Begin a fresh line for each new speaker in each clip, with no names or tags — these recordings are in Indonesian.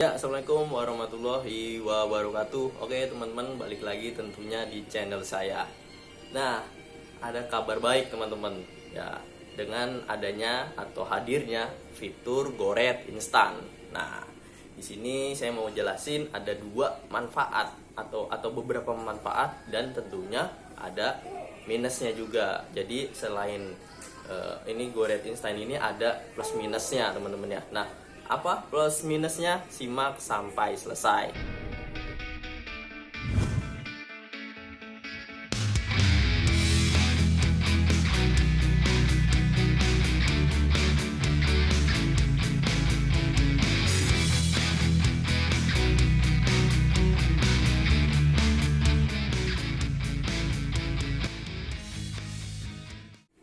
Ya, Assalamualaikum warahmatullahi wabarakatuh. Oke teman-teman, balik lagi tentunya di channel saya. Nah, ada kabar baik teman-teman. Ya, dengan adanya atau hadirnya fitur Goret Instan. Nah, di sini saya mau jelasin ada dua manfaat atau beberapa manfaat, dan tentunya ada minusnya juga. Jadi selain ini Goret Instan ini ada plus minusnya teman-teman ya. Nah, apa plus minusnya? Simak sampai selesai.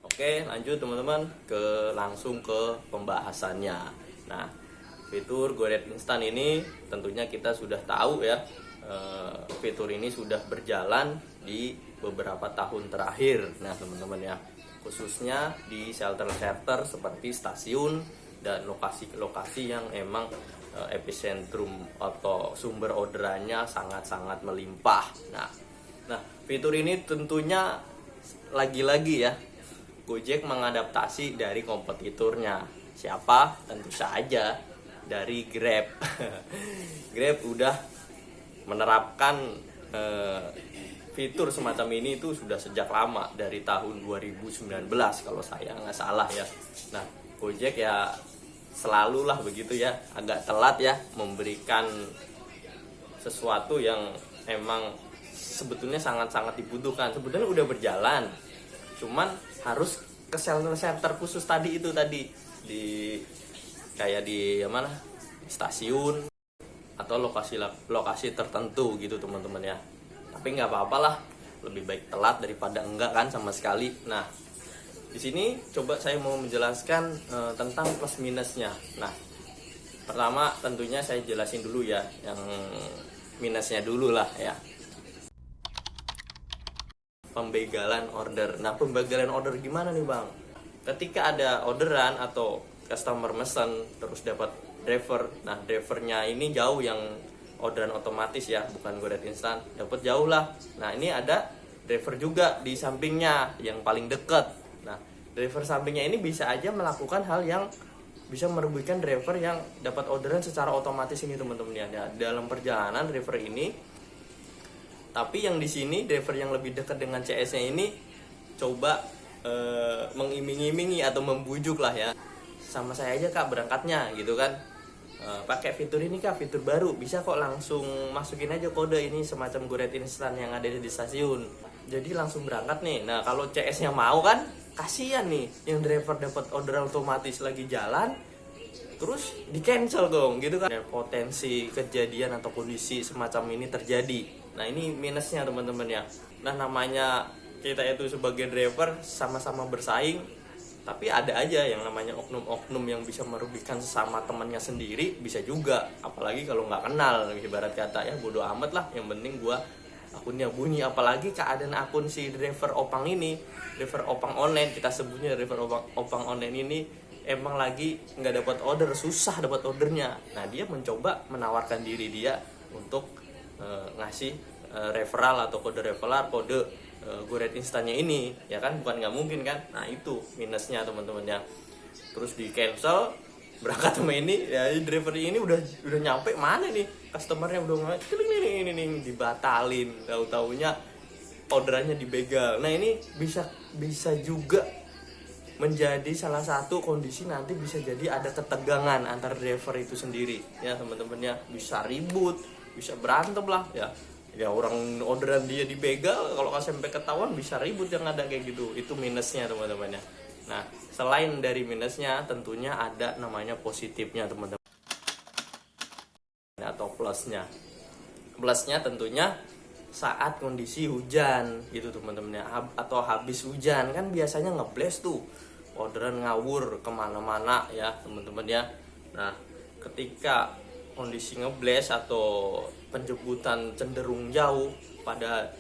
Oke, lanjut teman-teman, langsung ke pembahasannya. Nah, fitur Goret Instan ini tentunya kita sudah tahu ya. Fitur ini sudah berjalan di beberapa tahun terakhir. Nah, teman-teman ya, khususnya di shelter-shelter seperti stasiun dan lokasi-lokasi yang emang epicentrum atau sumber orderannya sangat-sangat melimpah. Nah, fitur ini tentunya lagi-lagi ya, Gojek mengadaptasi dari kompetitornya. Siapa? Tentu saja dari Grab. Grab udah menerapkan fitur semacam ini itu sudah sejak lama, dari tahun 2019 kalau saya nggak salah ya. Nah, Gojek ya selalu lah begitu ya, agak telat ya memberikan sesuatu yang emang sebetulnya sangat-sangat dibutuhkan. Sebetulnya udah berjalan, cuman harus ke shelter khusus tadi di kayak di mana, stasiun atau lokasi tertentu gitu teman-teman ya. Tapi nggak apa-apa lah, lebih baik telat daripada enggak kan sama sekali. Nah, di sini coba saya mau menjelaskan tentang plus minusnya. Nah, pertama tentunya saya jelasin dulu ya yang minusnya dulu lah ya. Pembegalan order. Nah, pembegalan order gimana nih bang? Ketika ada orderan atau customer mesen terus dapat driver, nah drivernya ini jauh, yang orderan otomatis ya, bukan Goret Instan, dapat jauh lah. Nah, ini ada driver juga di sampingnya yang paling dekat. Nah, driver sampingnya ini bisa aja melakukan hal yang bisa merugikan driver yang dapat orderan secara otomatis ini teman-teman ya. Dalam perjalanan driver ini, tapi yang di sini driver yang lebih dekat dengan CS-nya ini coba mengiming-imingi atau membujuk lah ya, sama saya aja kak berangkatnya gitu kan, pakai fitur ini kak, fitur baru, bisa kok langsung masukin aja kode ini semacam Goret Instan yang ada di stasiun, jadi langsung berangkat nih. Nah, kalau CS-nya mau kan, kasihan nih yang driver dapat orderan otomatis lagi jalan terus di cancel dong gitu kan. Potensi kejadian atau kondisi semacam ini terjadi. Nah, ini minusnya teman-teman ya. Nah, namanya kita itu sebagai driver sama-sama bersaing, tapi ada aja yang namanya oknum-oknum yang bisa merugikan sesama temannya sendiri, bisa juga. Apalagi kalau nggak kenal, ibarat kata ya bodo amat lah, yang penting gua akunnya bunyi. Apalagi keadaan akun si driver opang ini, driver opang online, kita sebutnya driver opang online ini emang lagi nggak dapat order, susah dapat ordernya. Nah, dia mencoba menawarkan diri dia untuk ngasih referral atau kode referral, kode Goret Instannya ini ya kan, bukan nggak mungkin kan. Nah, itu minusnya teman-teman ya. Terus di cancel berangkat sama ini ya, driver ini udah nyampe mana nih, customernya udah ini dibatalin, tahu-taunya orderannya dibegal. Nah, ini bisa juga menjadi salah satu kondisi, nanti bisa jadi ada ketegangan antar driver itu sendiri ya teman-teman ya, bisa ribut, bisa berantem lah ya. Ya, orang orderan dia dibegal, kalau sampai ketahuan bisa ribut yang ada kayak gitu. Itu minusnya teman-teman ya. Nah, selain dari minusnya tentunya ada namanya positifnya teman-teman, atau plusnya. Plusnya tentunya saat kondisi hujan gitu teman-teman ya, atau habis hujan kan biasanya ngebles tuh, orderan ngawur kemana-mana ya teman-teman ya. Nah, ketika kondisi ngebles atau penjemputan cenderung jauh pada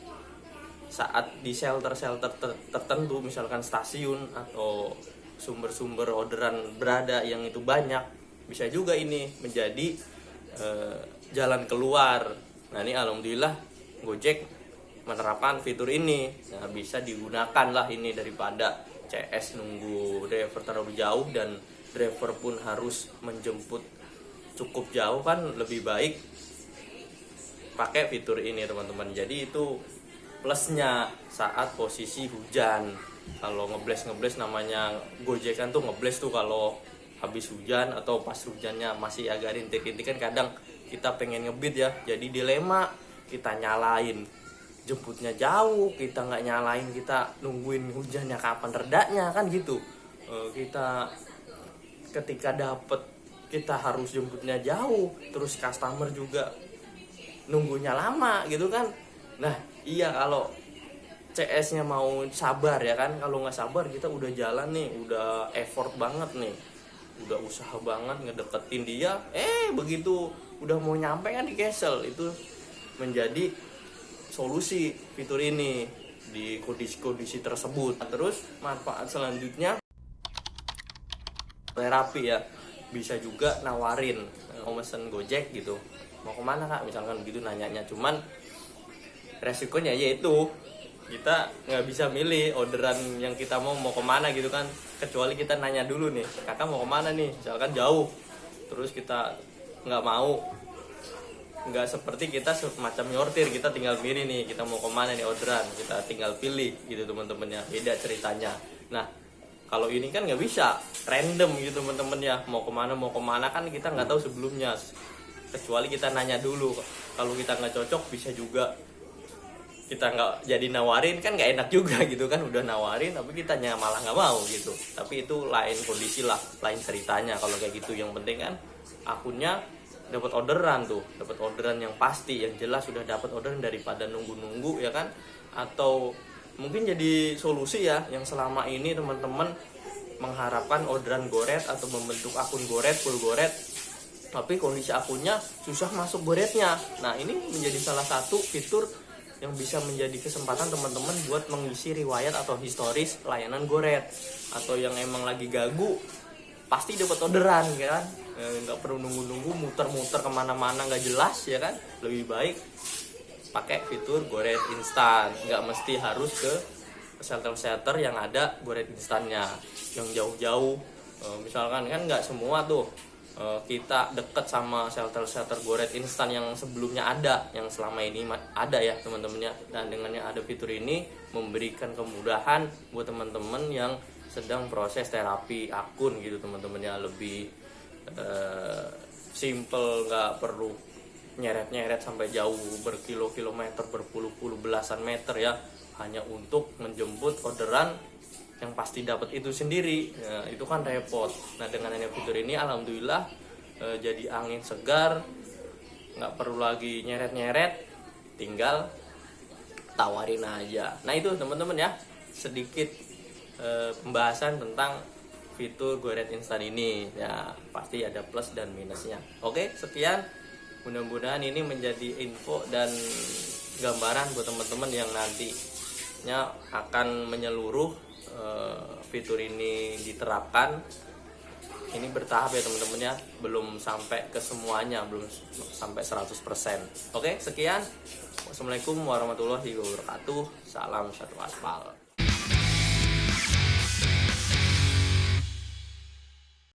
saat di shelter-shelter tertentu, misalkan stasiun atau sumber-sumber orderan berada yang itu banyak, bisa juga ini menjadi jalan keluar. Nah ini alhamdulillah Gojek menerapkan fitur ini. Nah bisa digunakan lah ini, daripada CS nunggu driver terlalu jauh dan driver pun harus menjemput cukup jauh, kan lebih baik pakai fitur ini teman-teman. Jadi itu plusnya saat posisi hujan. Kalau ngebles namanya Gojek kan tuh ngebles tuh kalau habis hujan atau pas hujannya masih agak rintik-rintik kan kadang kita pengen ngebit ya, jadi dilema, kita nyalain jemputnya jauh, kita nggak nyalain, kita nungguin hujannya kapan redanya kan gitu. Kita ketika dapet kita harus jemputnya jauh, terus customer juga nunggunya lama gitu kan. Nah iya, kalau CS-nya mau sabar ya kan, kalau nggak sabar kita udah jalan nih, udah effort banget nih, udah usaha banget ngedeketin dia, begitu udah mau nyampe kan di cancel. Itu menjadi solusi fitur ini di kondisi-kondisi tersebut. Terus manfaat selanjutnya terapi ya, bisa juga nawarin mau mesen Gojek gitu, mau kemana kak misalkan begitu nanyanya. Cuman resikonya yaitu kita nggak bisa milih orderan yang kita mau kemana gitu kan, kecuali kita nanya dulu nih, kakak mau kemana nih, misalkan jauh, terus kita nggak mau. Nggak seperti kita semacam nyortir, kita tinggal pilih nih kita mau kemana nih orderan, kita tinggal pilih gitu teman-teman ya, beda ceritanya. Nah kalau ini kan nggak bisa random gitu teman-teman ya, mau kemana kan kita nggak tahu sebelumnya, kecuali kita nanya dulu. Kalau kita nggak cocok bisa juga kita nggak jadi nawarin, kan nggak enak juga gitu kan, udah nawarin tapi kita malah nggak mau gitu. Tapi itu lain kondisi lah, lain ceritanya kalau kayak gitu. Yang penting kan akunnya dapat orderan tuh, dapat orderan yang pasti, yang jelas sudah dapat orderan daripada nunggu-nunggu ya kan. Atau mungkin jadi solusi ya, yang selama ini teman-teman mengharapkan orderan goret atau membentuk akun goret, full goret, tapi kondisi akunnya susah masuk goretnya. Nah ini menjadi salah satu fitur yang bisa menjadi kesempatan teman-teman buat mengisi riwayat atau historis layanan goret. Atau yang emang lagi gagu pasti dapat orderan kan, nggak perlu nunggu-nunggu muter-muter kemana-mana nggak jelas ya kan. Lebih baik pakai fitur goret instan, nggak mesti harus ke shelter yang ada goret instannya yang jauh-jauh. Misalkan kan nggak semua tuh kita deket sama shelter goret instan yang sebelumnya ada, yang selama ini ada ya teman-teman ya. Dan dengan yang ada fitur ini memberikan kemudahan buat teman-teman yang sedang proses terapi akun gitu teman-teman ya, lebih simple, nggak perlu nyeret-nyeret sampai jauh berkilo-kilometer, berpuluh-puluh belasan meter ya, hanya untuk menjemput orderan yang pasti dapat itu sendiri. Nah, itu kan repot. Nah dengan adanya fitur ini alhamdulillah jadi angin segar, nggak perlu lagi nyeret-nyeret, tinggal tawarin aja. Nah itu teman-teman ya, sedikit pembahasan tentang fitur goret instan ini ya, pasti ada plus dan minusnya. Oke, sekian, mudah-mudahan ini menjadi info dan gambaran buat teman-teman yang nantinya akan menyeluruh fitur ini diterapkan. Ini bertahap ya teman-teman ya, belum sampai ke semuanya, belum sampai 100%. Oke, sekian. Wassalamualaikum warahmatullahi wabarakatuh. Salam satu aspal.